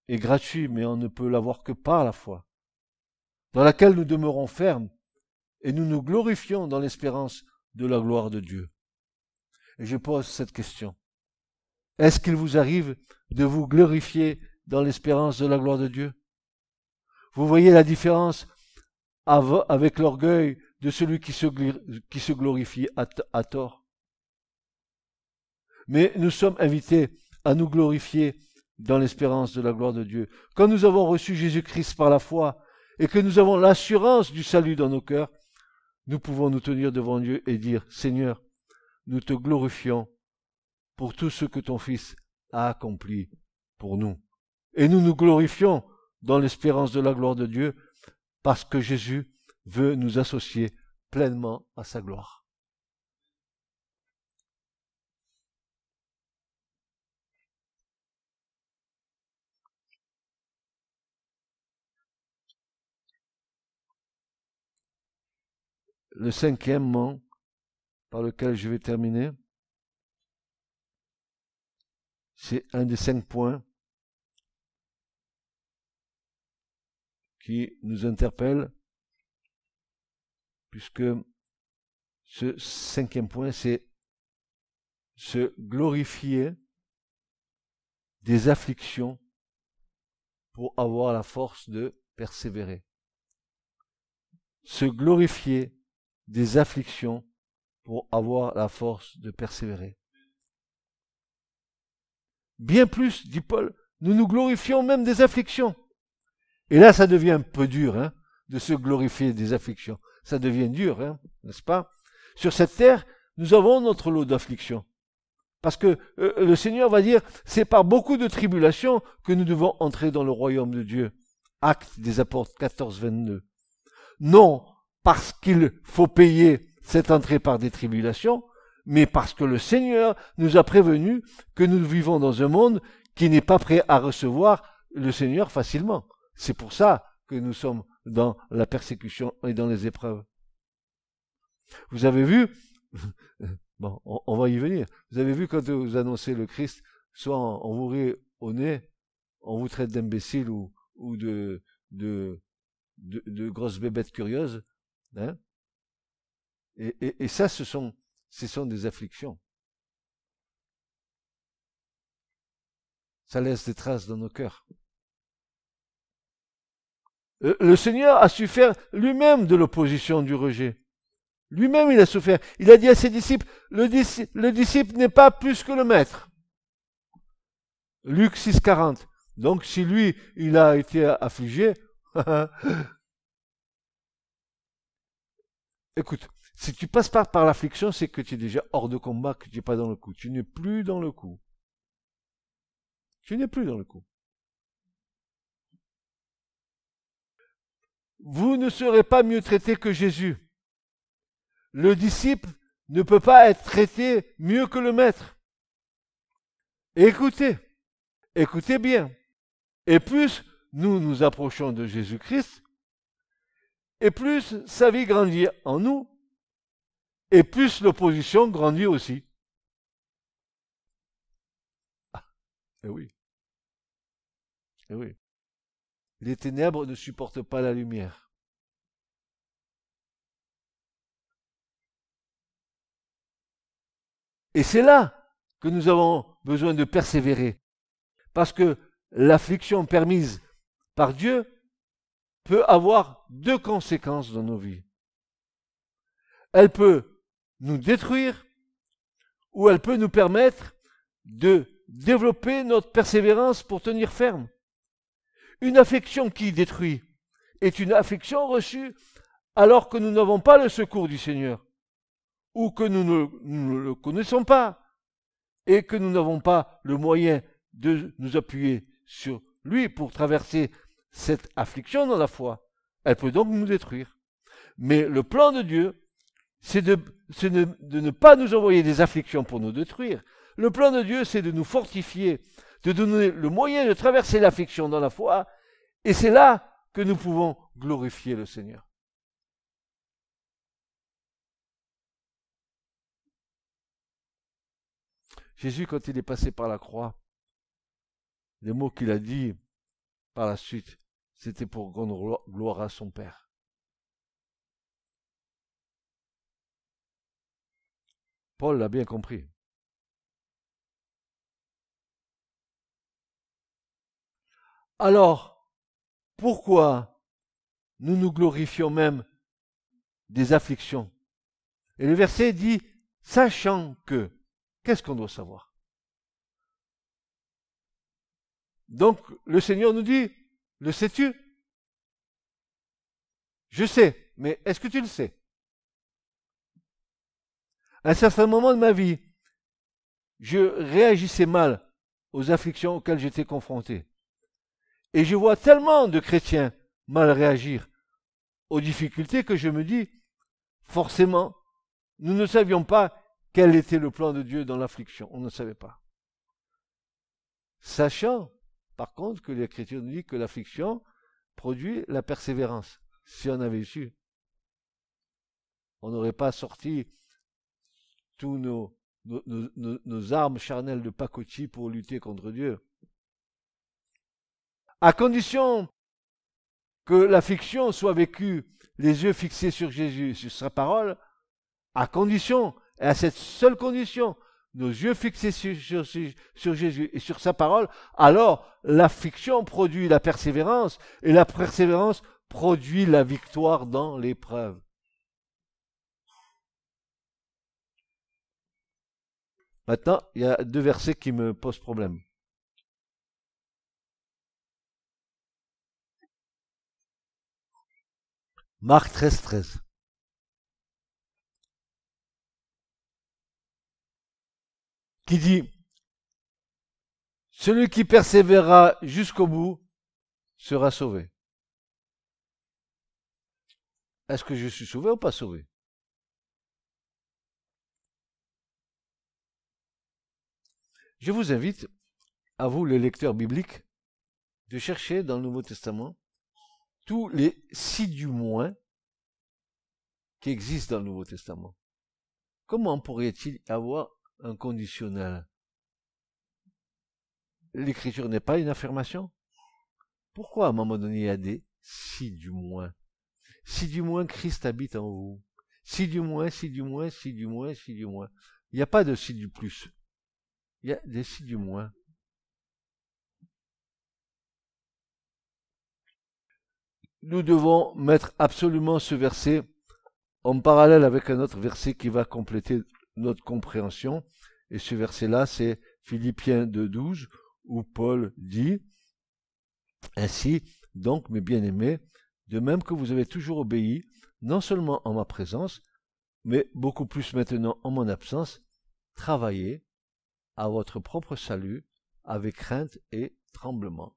est gratuit, mais on ne peut l'avoir que par la foi, dans laquelle nous demeurons fermes et nous nous glorifions dans l'espérance de la gloire de Dieu. Et je pose cette question. Est-ce qu'il vous arrive de vous glorifier dans l'espérance de la gloire de Dieu? Vous voyez la différence avec l'orgueil de celui qui se glorifie à tort. Mais nous sommes invités à nous glorifier dans l'espérance de la gloire de Dieu. Quand nous avons reçu Jésus-Christ par la foi et que nous avons l'assurance du salut dans nos cœurs, nous pouvons nous tenir devant Dieu et dire, Seigneur, nous te glorifions pour tout ce que ton Fils a accompli pour nous. Et nous nous glorifions dans l'espérance de la gloire de Dieu parce que Jésus veut nous associer pleinement à sa gloire. Le cinquièmement, par lequel je vais terminer, c'est un des 5 points qui nous interpelle, puisque ce 5e point, c'est se glorifier des afflictions pour avoir la force de persévérer. Se glorifier des afflictions pour avoir la force de persévérer. Bien plus, dit Paul, nous nous glorifions même des afflictions. Et là, ça devient un peu dur, de se glorifier des afflictions. Ça devient dur, n'est-ce pas? Sur cette terre, nous avons notre lot d'afflictions. Parce que le Seigneur va dire, c'est par beaucoup de tribulations que nous devons entrer dans le royaume de Dieu. Actes des Apôtres 14, 22. Non parce qu'il faut payer cette entrée par des tribulations, mais parce que le Seigneur nous a prévenus que nous vivons dans un monde qui n'est pas prêt à recevoir le Seigneur facilement. C'est pour ça que nous sommes dans la persécution et dans les épreuves. Vous avez vu, bon, on va y venir, vous avez vu quand vous annoncez le Christ, soit on vous rit au nez, on vous traite d'imbécile ou de grosses bébêtes curieuses, et ça, ce sont des afflictions. Ça laisse des traces dans nos cœurs. Le Seigneur a su faire lui-même de l'opposition, du rejet. Lui-même, il a souffert. Il a dit à ses disciples, le disciple n'est pas plus que le maître. Luc 6, 40. Donc, si lui, il a été affligé, écoute, Si tu passes pas par l'affliction, c'est que tu es déjà hors de combat, que tu n'es pas dans le coup. Tu n'es plus dans le coup. Tu n'es plus dans le coup. Vous ne serez pas mieux traité que Jésus. Le disciple ne peut pas être traité mieux que le maître. Écoutez, écoutez bien. Et plus nous nous approchons de Jésus-Christ, et plus sa vie grandit en nous, et plus l'opposition grandit aussi. Ah, eh oui. Eh oui. Les ténèbres ne supportent pas la lumière. Et c'est là que nous avons besoin de persévérer. Parce que l'affliction permise par Dieu peut avoir deux conséquences dans nos vies. Elle peut nous détruire ou elle peut nous permettre de développer notre persévérance pour tenir ferme. Une affliction qui détruit est une affliction reçue alors que nous n'avons pas le secours du Seigneur ou que nous ne le connaissons pas et que nous n'avons pas le moyen de nous appuyer sur lui pour traverser cette affliction dans la foi. Elle peut donc nous détruire. Mais le plan de Dieu, c'est de ne pas nous envoyer des afflictions pour nous détruire. Le plan de Dieu, c'est de nous fortifier, de donner le moyen de traverser l'affliction dans la foi, et c'est là que nous pouvons glorifier le Seigneur. Jésus, quand il est passé par la croix, les mots qu'il a dit par la suite, c'était pour rendre gloire à son Père. Paul l'a bien compris. Alors, pourquoi nous nous glorifions même des afflictions? Et le verset dit, sachant que, qu'est-ce qu'on doit savoir? Donc, le Seigneur nous dit, le sais-tu? Je sais, mais est-ce que tu le sais? À un certain moment de ma vie, je réagissais mal aux afflictions auxquelles j'étais confronté. Et je vois tellement de chrétiens mal réagir aux difficultés que je me dis, forcément, nous ne savions pas quel était le plan de Dieu dans l'affliction. On ne savait pas. Sachant, par contre, que l'Écriture nous dit que l'affliction produit la persévérance. Si on avait su, on n'aurait pas sorti tous nos armes charnelles de pacotille pour lutter contre Dieu. À condition que l'affliction soit vécue les yeux fixés sur Jésus, sur sa parole, à condition, et à cette seule condition, nos yeux fixés sur Jésus et sur sa parole, alors l'affliction produit la persévérance, et la persévérance produit la victoire dans l'épreuve. Maintenant, il y a deux versets qui me posent problème. Marc 13, 13. Qui dit, celui qui persévérera jusqu'au bout sera sauvé. Est-ce que je suis sauvé ou pas sauvé? Je vous invite, à vous les lecteurs bibliques, de chercher dans le Nouveau Testament tous les si du moins qui existent dans le Nouveau Testament. Comment pourrait-il y avoir un conditionnel? L'écriture n'est pas une affirmation? Pourquoi à un moment donné il y a des si du moins? Si du moins Christ habite en vous. Si du moins, si du moins, si du moins, si du moins. Il n'y a pas de si du plus. Il y a des si du moins. Nous devons mettre absolument ce verset en parallèle avec un autre verset qui va compléter notre compréhension. Et ce verset-là, c'est Philippiens 2,12, où Paul dit, ainsi, donc, mes bien-aimés, de même que vous avez toujours obéi, non seulement en ma présence, mais beaucoup plus maintenant en mon absence, travaillez à votre propre salut avec crainte et tremblement.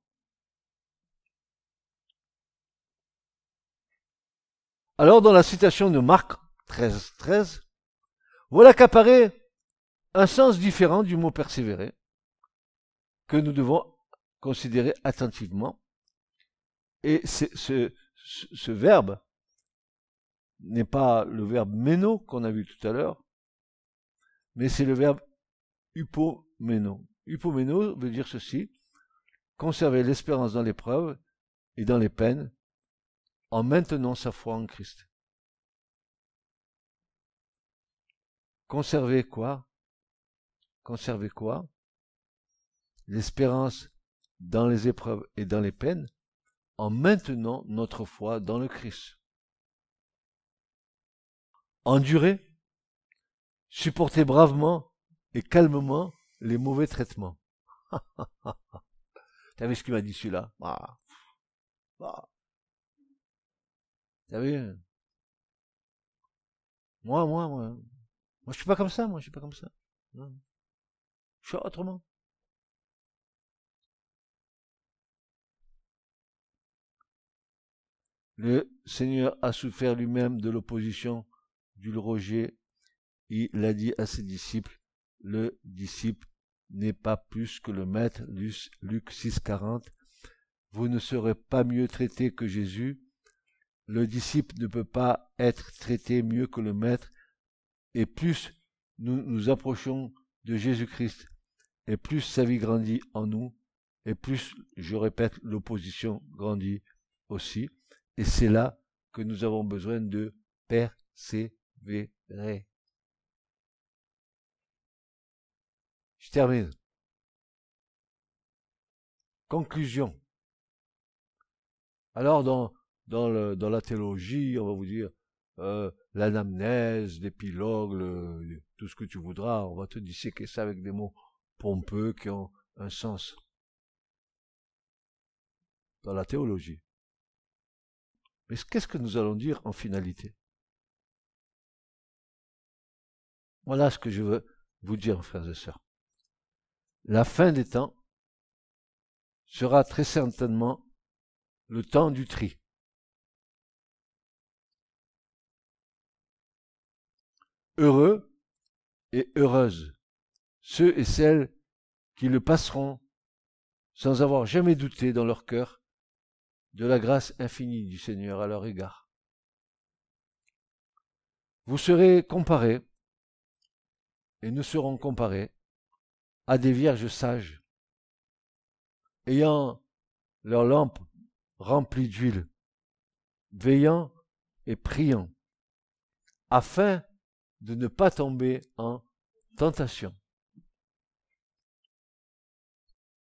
Alors, dans la citation de Marc 13, voilà qu'apparaît un sens différent du mot persévérer, que nous devons considérer attentivement. Et ce verbe n'est pas le verbe méno qu'on a vu tout à l'heure, mais c'est le verbe hypoméno. Hypoméno veut dire ceci: conserver l'espérance dans l'épreuve et dans les peines, en maintenant sa foi en Christ. Conserver quoi? Conserver quoi? L'espérance dans les épreuves et dans les peines, en maintenant notre foi dans le Christ. Endurer, supporter bravement et calmement les mauvais traitements. T'as vu ce qu'il m'a dit celui-là? T'as vu? Moi, je suis pas comme ça, je suis pas comme ça. Non. Je suis autrement. Le Seigneur a souffert lui-même de l'opposition, du rejet. Il a dit à ses disciples, le disciple n'est pas plus que le maître, Luc 6,40. Vous ne serez pas mieux traité que Jésus. Le disciple ne peut pas être traité mieux que le maître. Et plus nous nous approchons de Jésus-Christ, et plus sa vie grandit en nous, et plus, je répète, l'opposition grandit aussi. Et c'est là que nous avons besoin de persévérer. Je termine. Conclusion. Alors, dans la théologie, on va vous dire l'anamnèse, l'épilogue, tout ce que tu voudras, on va te disséquer ça avec des mots pompeux qui ont un sens. Dans la théologie. Mais qu'est-ce que nous allons dire en finalité? Voilà ce que je veux vous dire, frères et sœurs. La fin des temps sera très certainement le temps du tri. Heureux et heureuses ceux et celles qui le passeront sans avoir jamais douté dans leur cœur de la grâce infinie du Seigneur à leur égard. Vous serez comparés, et nous serons comparés, à des vierges sages, ayant leurs lampes remplies d'huile, veillant et priant, afin de ne pas tomber en tentation.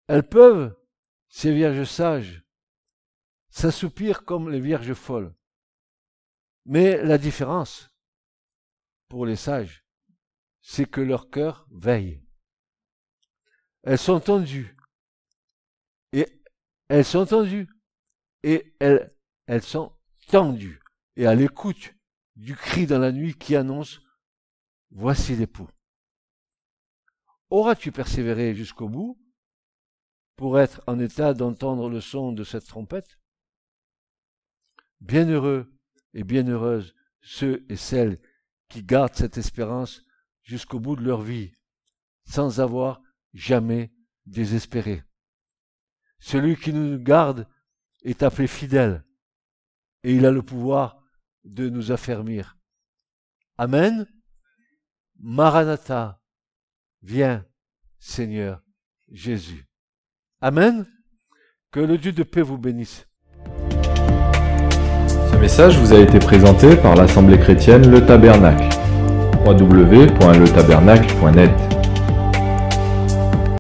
Elles peuvent, ces vierges sages, s'assoupir comme les vierges folles. Mais la différence, pour les sages, c'est que leur cœur veille. Elles sont tendues, et elles sont tendues, et elles sont tendues, et à l'écoute du cri dans la nuit qui annonce « Voici l'époux ». Auras-tu persévéré jusqu'au bout pour être en état d'entendre le son de cette trompette? Bienheureux et bienheureuses ceux et celles qui gardent cette espérance jusqu'au bout de leur vie, sans avoir jamais désespéré. Celui qui nous garde est appelé fidèle, et il a le pouvoir de nous affermir. Amen. Maranatha, viens, Seigneur Jésus. Amen. Que le Dieu de paix vous bénisse. Ce message vous a été présenté par l'Assemblée chrétienne Le Tabernacle. www.letabernacle.net